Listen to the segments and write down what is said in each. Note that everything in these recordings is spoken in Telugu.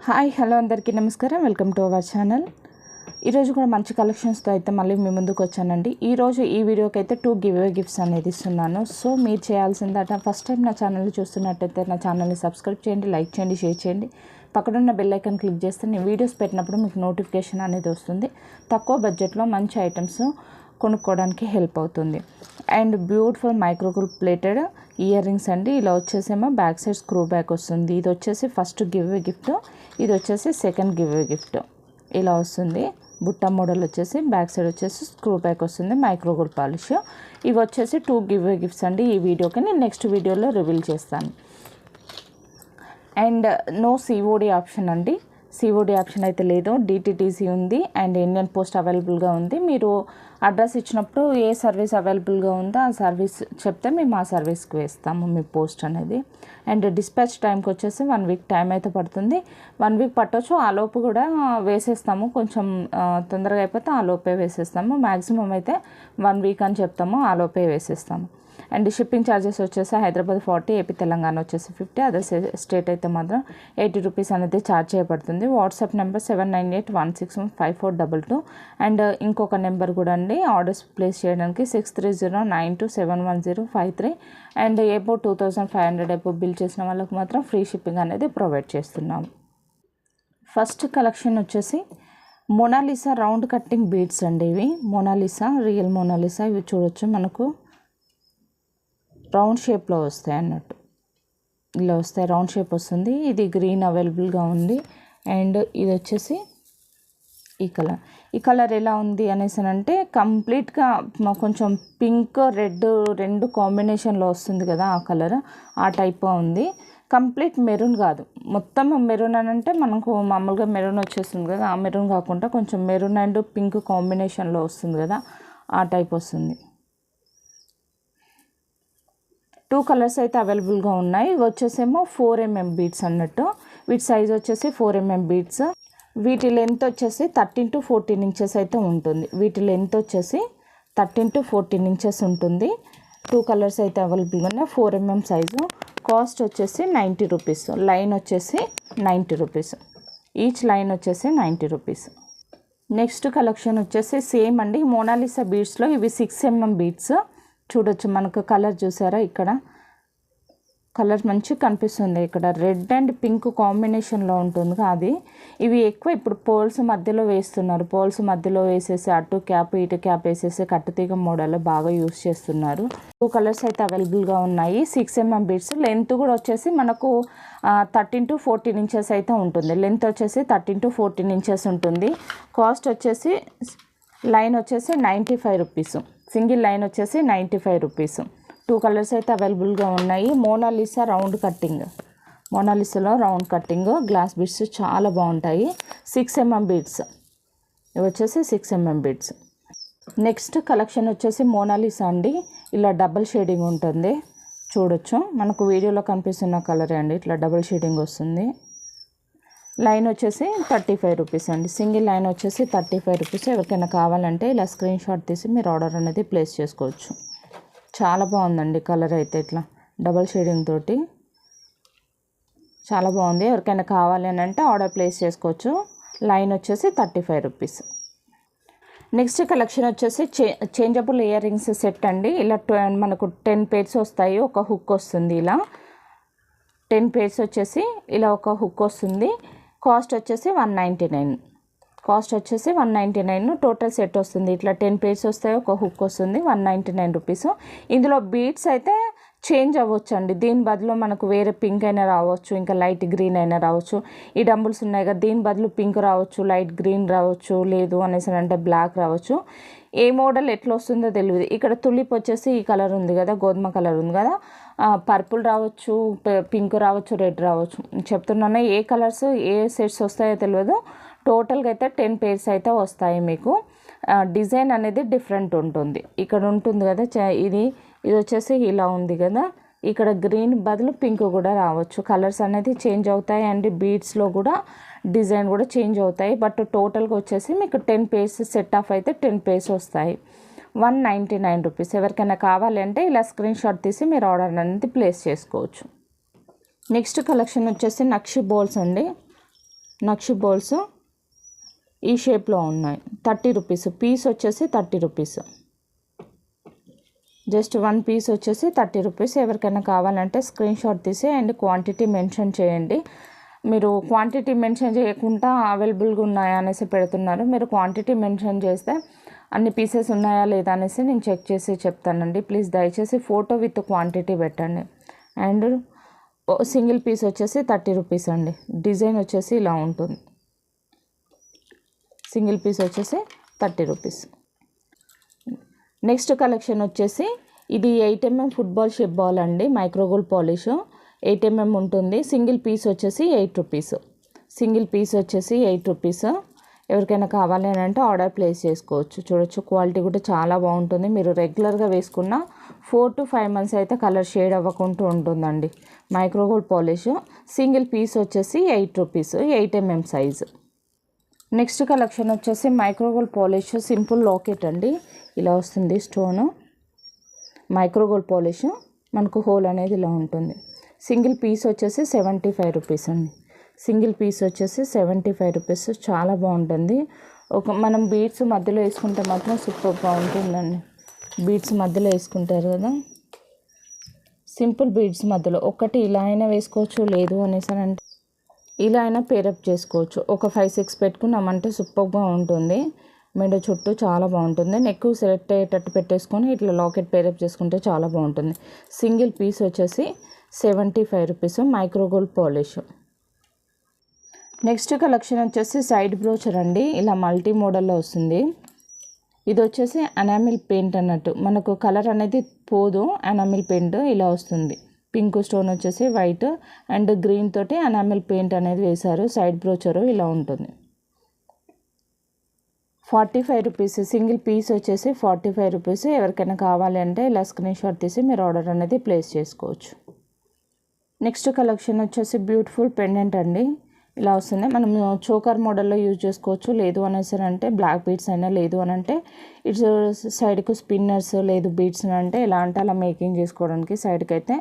హాయ్ హలో అందరికీ నమస్కారం. Welcome to our channel. ఈరోజు కూడా మంచి కలెక్షన్స్తో అయితే మళ్ళీ మీ ముందుకు వచ్చానండి. ఈరోజు ఈ వీడియోకి అయితే 2 గివ్ అవే గిఫ్ట్స్ అనేది ఇస్తున్నాను. సో మీరు చేయాల్సిందట ఫస్ట్ టైం నా ఛానల్ చూస్తున్నట్టయితే నా ఛానల్ని సబ్స్క్రైబ్ చేయండి, లైక్ చేయండి, షేర్ చేయండి. పక్కనున్న బెల్ ఐకాన్ క్లిక్ చేస్తే నేను వీడియోస్ పెట్టినప్పుడు మీకు నోటిఫికేషన్ అనేది వస్తుంది. తక్కువ బడ్జెట్లో మంచి ఐటమ్స్ కొనుక్కోవడానికి హెల్ప్ అవుతుంది. అండ్ బ్యూటిఫుల్ మైక్రోకుల్ ప్లేటెడ్ ఇయర్ రింగ్స్ అండి. ఇలా వచ్చేసేమో బ్యాక్ సైడ్ స్క్రూ బ్యాక్ వస్తుంది. ఇది వచ్చేసి ఫస్ట్ గివ్ అవే గిఫ్ట్, ఇది వచ్చేసి సెకండ్ గివ్ అవే గిఫ్ట్. ఇలా వస్తుంది. బుట్ట మోడల్ వచ్చేసి బ్యాక్ సైడ్ వచ్చేసి స్క్రూ బ్యాక్ వస్తుంది, మైక్రోకుల్ పాలిష్. ఇవి వచ్చేసి 2 గివ్ అవే గిఫ్ట్స్ అండి. ఈ వీడియోకి నేను నెక్స్ట్ వీడియోలో రివీల్ చేస్తాను. అండ్ నో సిఓడి ఆప్షన్ అండి. సిఓడి ఆప్షన్ అయితే లేదు. డిటిటీసీ ఉంది అండ్ ఇండియన్ పోస్ట్ అవైలబుల్గా ఉంది. మీరు అడ్రస్ ఇచ్చినప్పుడు ఏ సర్వీస్ అవైలబుల్గా ఉందో ఆ సర్వీస్ చెప్తే మేము ఆ సర్వీస్కి వేస్తాము మీ పోస్ట్ అనేది. అండ్ డిస్పాచ్ టైంకి వచ్చేసి 1 వీక్ టైం అయితే పడుతుంది. 1 వీక్ పట్టవచ్చు. ఆ లోపు కూడా వేసేస్తాము. కొంచెం తొందరగా అయిపోతే ఆ లోపే వేసేస్తాము. మ్యాక్సిమం అయితే 1 వీక్ అని చెప్తాము, ఆ లోపే వేసేస్తాము. అండ్ షిప్పింగ్ ఛార్జెస్ వచ్చేసి హైదరాబాద్ 40, ఏపీ తెలంగాణ వచ్చేసి 50, అదర్ స్టేట్ అయితే మాత్రం 80 రూపీస్ అనేది ఛార్జ్ చేయబడుతుంది. WhatsApp number 7981615422. అండ్ ఇంకొక నెంబర్ కూడా అండి ఆర్డర్స్ ప్లేస్ చేయడానికి 6309271053. అండ్ అబౌట్ 2500 అబౌవ్ బిల్ చేసిన వాళ్ళకి మాత్రం ఫ్రీ షిప్పింగ్ అనేది ప్రొవైడ్ చేస్తున్నాము. ఫస్ట్ కలెక్షన్ వచ్చేసి మోనాలిసా రౌండ్ కట్టింగ్ బీడ్స్ అండి. ఇవి మోనాలిసా, రియల్ మోనాలిసా. ఇవి చూడొచ్చు, మనకు రౌండ్ షేప్లో వస్తాయి అన్నట్టు. ఇలా వస్తాయి, రౌండ్ షేప్ వస్తుంది. ఇది గ్రీన్ అవైలబుల్గా ఉంది. అండ్ ఇది వచ్చేసి ఈ కలర్ ఎలా ఉంది అనేసి అంటే కంప్లీట్గా కొంచెం పింక్ రెడ్ రెండు కాంబినేషన్లో వస్తుంది కదా ఆ కలర్, ఆ టైప్గా ఉంది. కంప్లీట్ మెరూన్ కాదు, మొత్తం మెరూన్ అని అంటే మనకు మామూలుగా మెరూన్ వచ్చేస్తుంది కదా, ఆ మెరూన్ కాకుండా కొంచెం మెరూన్ అండ్ పింక్ కాంబినేషన్లో వస్తుంది కదా, ఆ టైప్ వస్తుంది. 2 కలర్స్ అయితే అవైలబుల్గా ఉన్నాయి. ఇవి వచ్చేసేమో 4mm బీడ్స్ అన్నట్టు. వీటి సైజ్ వచ్చేసి 4mm బీడ్స్. వీటి లెంత్ వచ్చేసి 13 to 14 ఇంచెస్ అయితే ఉంటుంది. వీటి లెంత్ వచ్చేసి 13 to 14 ఇంచెస్ ఉంటుంది. 2 కలర్స్ అయితే అవైలబుల్గా ఉన్నాయి. 4mm size. కాస్ట్ వచ్చేసి 90 రూపీస్. లైన్ వచ్చేసి 90 రూపీస్. ఈచ్ లైన్ వచ్చేసి 90 రూపీస్. నెక్స్ట్ కలెక్షన్ వచ్చేసి సేమ్ అండి, మోనాలిసా బీడ్స్లో ఇవి 6mm బీడ్స్. చూడొచ్చు, మనకు కలర్ చూసారా, ఇక్కడ కలర్ మంచిగా కనిపిస్తుంది. ఇక్కడ రెడ్ అండ్ పింక్ కాంబినేషన్లో ఉంటుంది అది. ఇవి ఎక్కువ ఇప్పుడు పోల్స్ మధ్యలో వేస్తున్నారు. పోల్స్ మధ్యలో వేసేసి అటు క్యాప్ ఇటు క్యాప్ వేసేసి కట్టుతీగ మోడల్లో బాగా యూస్ చేస్తున్నారు. 2 కలర్స్ అయితే అవైలబుల్గా ఉన్నాయి. 6mm beads. లెంత్ కూడా వచ్చేసి మనకు 13 to 14 ఇంచెస్ అయితే ఉంటుంది. లెంత్ వచ్చేసి 13 to 14 ఇంచెస్ ఉంటుంది. కాస్ట్ వచ్చేసి లైన్ వచ్చేసి 95 రూపీస్. సింగిల్ లైన్ వచ్చేసి 95 రూపీస్. 2 కలర్స్ అయితే అవైలబుల్గా ఉన్నాయి. మోనాలిసా రౌండ్ కట్టింగ్, మోనాలిసాలో రౌండ్ కట్టింగ్ గ్లాస్ బీడ్స్ చాలా బాగుంటాయి. 6mm beads. ఇవి వచ్చేసి 6mm బీడ్స్. నెక్స్ట్ కలెక్షన్ వచ్చేసి మోనాలిసా అండి. ఇలా డబల్ షేడింగ్ ఉంటుంది, చూడొచ్చు. మనకు వీడియోలో కనిపిస్తున్న కలరే అండి, ఇట్లా డబల్ షేడింగ్ వస్తుంది. లైన్ వచ్చేసి 35 రూపీస్ అండి. సింగిల్ లైన్ వచ్చేసి 35 రూపీస్. ఎవరికైనా కావాలంటే ఇలా స్క్రీన్ షాట్ తీసి మీరు ఆర్డర్ అనేది ప్లేస్ చేసుకోవచ్చు. చాలా బాగుందండి కలర్ అయితే, ఇట్లా డబల్ షేడింగ్ తోటి చాలా బాగుంది. ఎవరికైనా కావాలి అని అంటే ఆర్డర్ ప్లేస్ చేసుకోవచ్చు. లైన్ వచ్చేసి 35 రూపీస్. నెక్స్ట్ కలెక్షన్ వచ్చేసి చేంజబుల్ ఇయర్ రింగ్స్ సెట్ అండి. ఇలా మనకు 10 పేర్స్ వస్తాయి, ఒక హుక్ వస్తుంది. ఇలా 10 పేర్స్ వచ్చేసి ఇలా ఒక హుక్ వస్తుంది. కాస్ట్ వచ్చేసి 199. కాస్ట్ వచ్చేసి 199. టోటల్ సెట్ వస్తుంది. ఇట్లా 10 పేర్స్ వస్తాయి, ఒక హుక్ వస్తుంది. 199 రూపీస్. ఇందులో బీడ్స్ అయితే చేంజ్ అవ్వచ్చు అండి. దీని బదులు మనకు వేరే పింక్ అయినా రావచ్చు, ఇంకా లైట్ గ్రీన్ అయినా రావచ్చు. ఈ డంబుల్స్ ఉన్నాయి కదా, దీని బదులు పింక్ రావచ్చు, లైట్ గ్రీన్ రావచ్చు, లేదు అనేసి అంటే బ్లాక్ రావచ్చు. ఏ మోడల్ ఎట్లా వస్తుందో తెలియదు. ఇక్కడ తులిప్ వచ్చేసి ఈ కలర్ ఉంది కదా, గోధుమ కలర్ ఉంది కదా, పర్పుల్ రావచ్చు, పింక్ రావచ్చు, రెడ్ రావచ్చు. చెప్తున్నాను, ఏ కలర్స్ ఏ సెట్స్ వస్తాయో తెలియదు. టోటల్గా అయితే 10 పేర్స్ అయితే వస్తాయి మీకు. డిజైన్ అనేది డిఫరెంట్ ఉంటుంది. ఇక్కడ ఉంటుంది కదా, ఇది వచ్చేసి ఇలా ఉంది కదా, ఇక్కడ గ్రీన్ బదులు పింక్ కూడా రావచ్చు. కలర్స్ అనేది చేంజ్ అవుతాయి అండ్ బీడ్స్లో కూడా డిజైన్ కూడా చేంజ్ అవుతాయి. బట్ టోటల్గా వచ్చేసి మీకు 10 పేర్స్ సెట్ ఆఫ్ అయితే 10 పేర్స్ వస్తాయి. 199 రూపీస్. ఎవరికైనా కావాలి అంటే ఇలా స్క్రీన్ షాట్ తీసి మీరు ఆర్డర్ అనేది ప్లేస్ చేసుకోవచ్చు. నెక్స్ట్ కలెక్షన్ వచ్చేసి నక్షి బౌల్స్ అండి. నక్షి బౌల్స్ ఈ షేప్లో ఉన్నాయి. 30 రూపీస్. పీస్ వచ్చేసి 30 రూపీస్. జస్ట్ 1 పీస్ వచ్చేసి 30 రూపీస్. ఎవరికైనా కావాలంటే స్క్రీన్ షాట్ తీసి అండ్ క్వాంటిటీ మెన్షన్ చేయండి. మీరు క్వాంటిటీ మెన్షన్ చేయకుండా అవైలబుల్గా ఉన్నాయా అనేసి పెడుతున్నారు. మీరు క్వాంటిటీ మెన్షన్ చేస్తే అన్ని పీసెస్ ఉన్నాయా లేదా అనేసి నేను చెక్ చేసి చెప్తానండి. ప్లీజ్ దయచేసి ఫోటో విత్ క్వాంటిటీ పెట్టండి. అండ్ సింగిల్ పీస్ వచ్చేసి 30 రూపీస్ అండి. డిజైన్ వచ్చేసి ఇలా ఉంటుంది. సింగిల్ పీస్ వచ్చేసి 30 రూపీస్. నెక్స్ట్ కలెక్షన్ వచ్చేసి ఇది 8mm ఫుట్బాల్ షేప్ బాల్ అండి. మైక్రోగోల్డ్ పాలిష్ 8mm ఉంటుంది. సింగిల్ పీస్ వచ్చేసి 8 రూపీస్. సింగిల్ పీస్ వచ్చేసి 8 రూపీస్. ఎవరికైనా కావాలి అని అంటే ఆర్డర్ ప్లేస్ చేసుకోవచ్చు. చూడొచ్చు, క్వాలిటీ కూడా చాలా బాగుంటుంది. మీరు రెగ్యులర్గా వేసుకున్న 4 to 5 months అయితే కలర్ షేడ్ అవ్వకుండా ఉంటుందండి. Micro gold polish. సింగిల్ పీస్ వచ్చేసి 8 rupees. 8mm size. Next collection వచ్చేసి మైక్రోగోల్డ్ పాలిష్ సింపుల్ లాకెట్ అండి. ఇలా వస్తుంది స్టోను. మైక్రోగోల్డ్ పాలిష్ మనకు హోల్ అనేది ఇలా ఉంటుంది. సింగిల్ పీస్ వచ్చేసి 75 రూపీస్ అండి. సింగిల్ పీస్ వచ్చేసి 75 రూపీస్. చాలా బాగుంటుంది. మనం బీడ్స్ మధ్యలో వేసుకుంటే మాత్రం సూపర్ బాగుంటుందండి. బీడ్స్ మధ్యలో వేసుకుంటారు కదా, సింపుల్ బీడ్స్ మధ్యలో ఒకటి ఇలా అయినా వేసుకోవచ్చు. లేదు అనేసి అంటే ఇలా అయినా పేరప్ చేసుకోవచ్చు. ఒక 5-6 పెట్టుకున్నామంటే సూపర్గా ఉంటుంది. మెడ చుట్టూ చాలా బాగుంటుంది. నెక్ సెలెక్ట్ అయ్యేటట్టు పెట్టేసుకొని ఇట్లా లాకెట్ పేరప్ చేసుకుంటే చాలా బాగుంటుంది. సింగిల్ పీస్ వచ్చేసి 75 rupees. Micro gold polish. Next collection వచ్చేసి సైడ్ బ్రోచర్ అండి. ఇలా మల్టీ మోడల్లో వస్తుంది. ఇది వచ్చేసి ఎనామిల్ పెయింట్ అన్నట్టు, మనకు కలర్ అనేది పోదు. ఎనామిల్ పెయింట్ ఇలా వస్తుంది. పింక్ స్టోన్ వచ్చేసి వైట్ అండ్ గ్రీన్ తోటి ఎనామిల్ పెయింట్ అనేది వేశారు. సైడ్ బ్రోచరు ఇలా ఉంటుంది. 45 రూపీస్. సింగిల్ పీస్ వచ్చేసి 45 రూపీస్. ఎవరికైనా కావాలి అంటే ఇలా స్క్రీన్ షాట్ తీసి మీరు ఆర్డర్ అనేది ప్లేస్ చేసుకోవచ్చు. నెక్స్ట్ కలెక్షన్ వచ్చేసి బ్యూటిఫుల్ పెండెంట్ అండి. ఇలా వస్తుంది. మనం చోకర్ మోడల్లో యూజ్ చేసుకోవచ్చు. లేదు అనేసి అంటే బ్లాక్ బీడ్స్ అయినా, లేదు అని అంటే ఇట్స్ సైడ్కు స్పిన్నర్స్, లేదు బీడ్స్ అంటే ఇలా అంటే అలా మేకింగ్ చేసుకోవడానికి సైడ్కి అయితే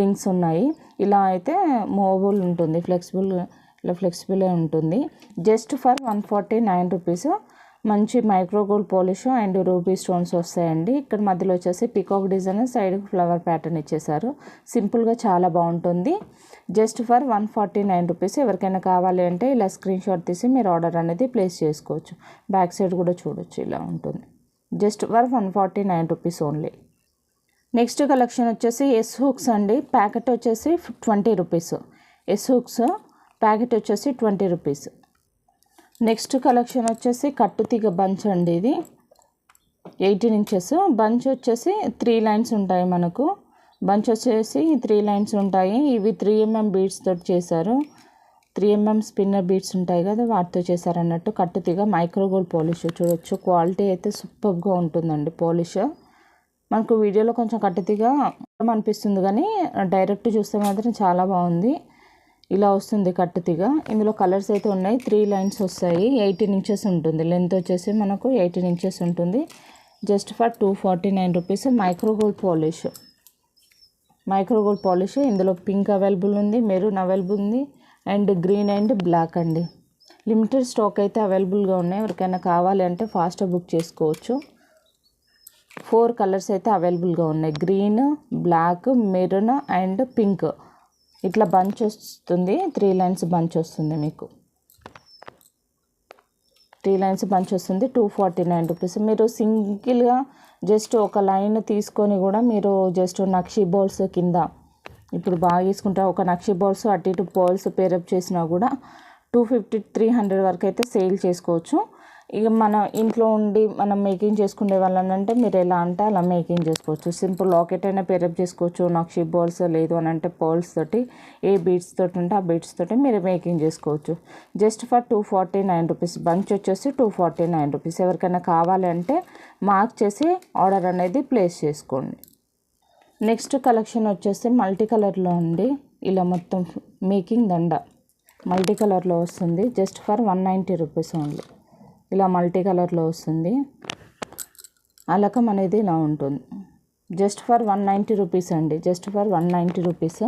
రింగ్స్ ఉన్నాయి. ఇలా అయితే మూవబుల్ ఉంటుంది, ఇలా ఫ్లెక్సిబుల్ ఉంటుంది. Just for 149 rupees. మంచి micro gold polish and ruby stones వస్తాయండి. ఇక్కడ మధ్యలో వచ్చేసి peacock design, side flower pattern ఇచ్చేసారు. సింపుల్గా చాలా బాగుంటుంది. Just for 149 rupees. ఎవరికైనా కావాలి అంటే ఇలా స్క్రీన్ షాట్ తీసి మీరు ఆర్డర్ అనేది ప్లేస్ చేసుకోవచ్చు. బ్యాక్ సైడ్ కూడా చూడొచ్చు, ఇలా ఉంటుంది. Just for 149 rupees only. Next collection వచ్చేసి ఎస్ హుక్స్ అండి. ప్యాకెట్ వచ్చేసి 20 రూపీస్. ఎస్ హుక్స్ ప్యాకెట్ వచ్చేసి 20 రూపీస్. నెక్స్ట్ కలెక్షన్ వచ్చేసి కట్టుతీగ బంచ్ అండి. ఇది 18 ఇంచెస్ బంచ్ వచ్చేసి 3 లైన్స్ ఉంటాయి. మనకు బంచ్ వచ్చేసి 3 లైన్స్ ఉంటాయి. ఇవి 3mm బీడ్స్ తోటి చేశారు. 3mm స్పిన్నర్ బీడ్స్ ఉంటాయి కదా, వాటితో చేశారు అన్నట్టు. కట్టుతీగ మైక్రోగోల్డ్ పాలిష్. చూడొచ్చు, క్వాలిటీ అయితే సూపర్గా ఉంటుందండి పాలిష్. మనకు వీడియోలో కొంచెం కట్టుతీగ అనిపిస్తుంది కానీ డైరెక్ట్ చూస్తే మాత్రం చాలా బాగుంది. ఇలా వస్తుంది కట్టుతీగ. ఇందులో కలర్స్ అయితే ఉన్నాయి. 3 లైన్స్ వస్తాయి. 18 ఇంచెస్ ఉంటుంది. లెంత్ వచ్చేసి మనకు 18 ఇంచెస్ ఉంటుంది. Just for 249 rupees. Micro gold polish. Micro gold polish. ఇందులో పింక్ అవైలబుల్ ఉంది, మెరూన్ అవైలబుల్ ఉంది అండ్ గ్రీన్ అండ్ బ్లాక్ అండి. లిమిటెడ్ స్టాక్ అయితే అవైలబుల్గా ఉన్నాయి. ఎవరికైనా కావాలి అంటే ఫాస్ట్గా బుక్ చేసుకోవచ్చు. 4 కలర్స్ అయితే అవైలబుల్గా ఉన్నాయి. Green, black, maroon and pink. ఇట్లా బంచ్ వస్తుంది. 3 లైన్స్ బంచ్ వస్తుంది. మీకు 3 లైన్స్ బంచ్ వస్తుంది. 249 రూపీస్. మీరు సింగిల్గా జస్ట్ ఒక లైన్ తీసుకొని కూడా మీరు జస్ట్ నక్షి బౌల్స్ కింద ఇప్పుడు బాగా తీసుకుంటారు. ఒక నక్షి బౌల్స్ అటు ఇటు బౌల్స్ పేరప్ చేసినా కూడా 250-300 వరకు అయితే సేల్ చేసుకోవచ్చు. ఇక మన ఇంట్లో ఉండి మనం మేకింగ్ చేసుకునే వాళ్ళనంటే మీరు ఎలా అంటే అలా మేకింగ్ చేసుకోవచ్చు. సింపుల్ లాకెట్ అయినా పేరప్ చేసుకోవచ్చు. నక్షి బౌల్స్, లేదు అని అంటే పర్ల్స్ తోటి, ఏ బీడ్స్ తోటి ఉంటే ఆ బీడ్స్ తోటి మీరు మేకింగ్ చేసుకోవచ్చు. Just for 249 rupees. బంచ్ వచ్చేసి 249 రూపీస్. ఎవరికైనా కావాలి అంటే మార్క్ చేసి ఆర్డర్ అనేది ప్లేస్ చేసుకోండి. నెక్స్ట్ కలెక్షన్ వచ్చేసి మల్టీ కలర్లో అండి. ఇలా మొత్తం మేకింగ్ దండ మల్టీ కలర్లో వస్తుంది. Just for 190 rupees only. ఇలా మల్టీ కలర్లో వస్తుంది. అలకం అనేది ఇలా ఉంటుంది. జస్ట్ ఫర్ 190 రూపీస్ అండి, just for 190 rupees.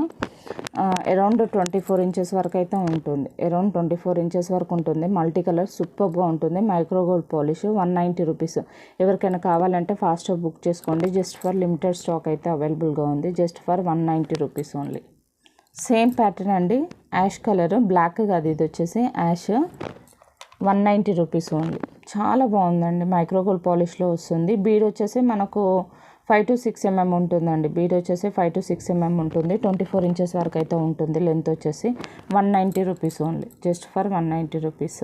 Around 24 inches వరకు అయితే ఉంటుంది, అరౌండ్ 24 ఇంచెస్ వరకు ఉంటుంది. మల్టీ కలర్ సూపర్గా ఉంటుంది. Micro gold polish 190 rupees. ఎవరికైనా కావాలంటే ఫాస్ట్గా బుక్ చేసుకోండి. జస్ట్ ఫర్ లిమిటెడ్ స్టాక్ అయితే అవైలబుల్గా ఉంది. Just for 190 rupees only. Same pattern అండి, యాష్ కలర్, బ్లాక్ కాదు, ఇది వచ్చేసి యాష్. 190 rupees only. చాలా బాగుందండి, మైక్రో గోల్డ్ పాలిష్లో వస్తుంది. బీడ్ వచ్చేసి మనకు 5 to 6 mm ఉంటుందండి. బీడ్ వచ్చేసి 5 to 6 mm ఉంటుంది. 24 ఇంచెస్ వరకు అయితే ఉంటుంది. లెంత్ వచ్చేసి 190 rupees only, just for 190 rupees.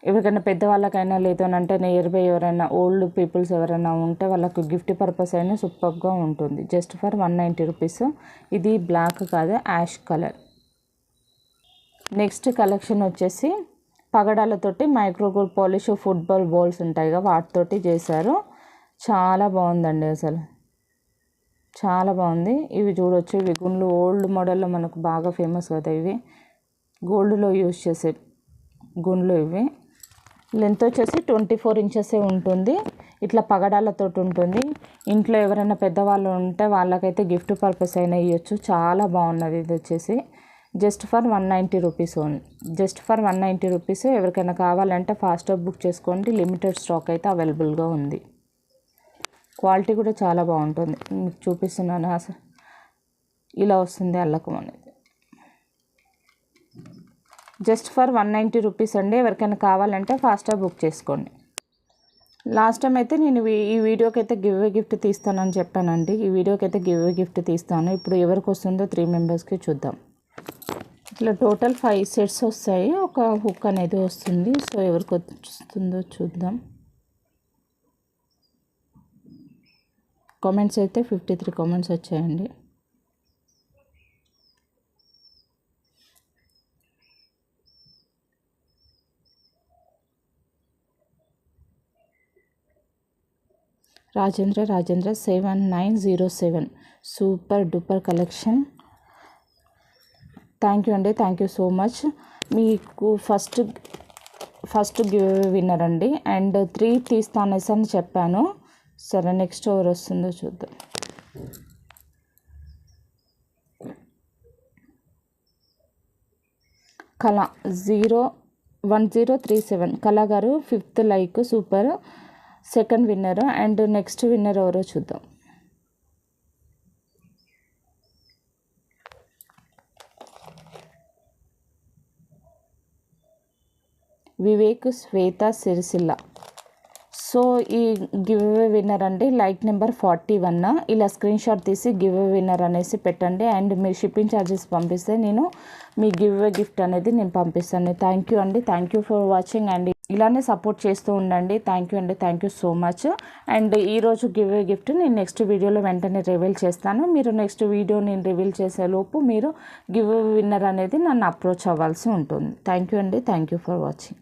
ఎవరికైనా పెద్దవాళ్ళకైనా లేదు అని అంటే నియర్ బై ఎవరైనా ఓల్డ్ పీపుల్స్ ఎవరైనా ఉంటే వాళ్ళకు గిఫ్ట్ పర్పస్ అయినా సూపర్గా ఉంటుంది. Just for 190 rupees. ఇది బ్లాక్ కాదు, యాష్ కలర్. నెక్స్ట్ కలెక్షన్ వచ్చేసి పగడాలతోటి micro gold polish football balls ఉంటాయి కదా, వాటితోటి చేశారు. చాలా బాగుందండి, అసలు చాలా బాగుంది. ఇవి చూడొచ్చు, ఇవి గుండ్లు ఓల్డ్ మోడల్లో మనకు బాగా ఫేమస్ కదా, ఇవి గోల్డ్లో యూజ్ చేసే గుండ్లు ఇవి. లెంత్ వచ్చేసి 24 ఇంచెసే ఉంటుంది. ఇట్లా పగడాలతో ఉంటుంది. ఇంట్లో ఎవరైనా పెద్దవాళ్ళు ఉంటే వాళ్ళకైతే గిఫ్ట్ పర్పస్ అయినా ఇవ్వచ్చు. చాలా బాగున్నది. ఇది వచ్చేసి just for 190 rupees only, just for 190 rupees. ఎవరికైనా కావాలంటే ఫాస్ట్గా బుక్ చేసుకోండి. లిమిటెడ్ స్టాక్ అయితే అవైలబుల్గా ఉంది. క్వాలిటీ కూడా చాలా బాగుంటుంది. మీకు చూపిస్తున్నాను, అసలు ఇలా వస్తుంది అల్లకం అనేది. జస్ట్ ఫర్ 190 రూపీస్ అండి. ఎవరికైనా కావాలంటే ఫాస్ట్గా బుక్ చేసుకోండి. లాస్ట్ టైం అయితే నేను ఈ వీడియోకి అయితే గివ్ అవే గిఫ్ట్ తీస్తానని చెప్పానండి. ఈ వీడియోకి అయితే గివ్ అవే గిఫ్ట్ తీస్తాను. ఇప్పుడు ఎవరికి వస్తుందో 3 మెంబర్స్కి చూద్దాం. ఇట్లా టోటల్ 5 సెట్స్ వస్తాయి. ఒక హుక్ అనేది వస్తుంది. సో ఎవరికి వస్తుందో చూద్దాం. కామెంట్స్ అయితే 53 కామెంట్స్ వచ్చాయండి. Rajendra 7907 super duper collection. Thank you అండి, థ్యాంక్ యూ సో మచ్. మీకు ఫస్ట్ గివ్ అవే విన్నర్ అండి. అండ్ 3 తీస్తానేసి అని చెప్పాను. సరే, నెక్స్ట్ ఎవరు వస్తుందో చూద్దాం. కళ 1037 కళ గారు 5th like, super. Second winner. And next winner ఎవరో చూద్దాం. వివేక్ శ్వేత సిరిసిల్ల. సో ఈ గివ్ అవే విన్నర్ అండి, లైక్ నెంబర్ 41. ఇలా స్క్రీన్ షాట్ తీసి గివ్ అవే విన్నర్ అనేసి పెట్టండి. అండ్ మీరు షిప్పింగ్ ఛార్జెస్ పంపిస్తే నేను మీ గివ్ అవే గిఫ్ట్ అనేది నేను పంపిస్తాను. థ్యాంక్ యూ అండి, thank you for watching. And ఇలానే సపోర్ట్ చేస్తూ ఉండండి. థ్యాంక్ యూ అండి, thank you so much. And ఈరోజు గివ్ అవే గిఫ్ట్ నేను నెక్స్ట్ వీడియోలో వెంటనే రివీల్ చేస్తాను. మీరు నెక్స్ట్ వీడియో నేను రివీల్ చేసేలోపు మీరు గివ్ అవే విన్నర్ అనేది నన్ను అప్రోచ్ అవ్వాల్సి ఉంటుంది. థ్యాంక్ యూ అండి, థ్యాంక్ యూ ఫర్ వాచింగ్.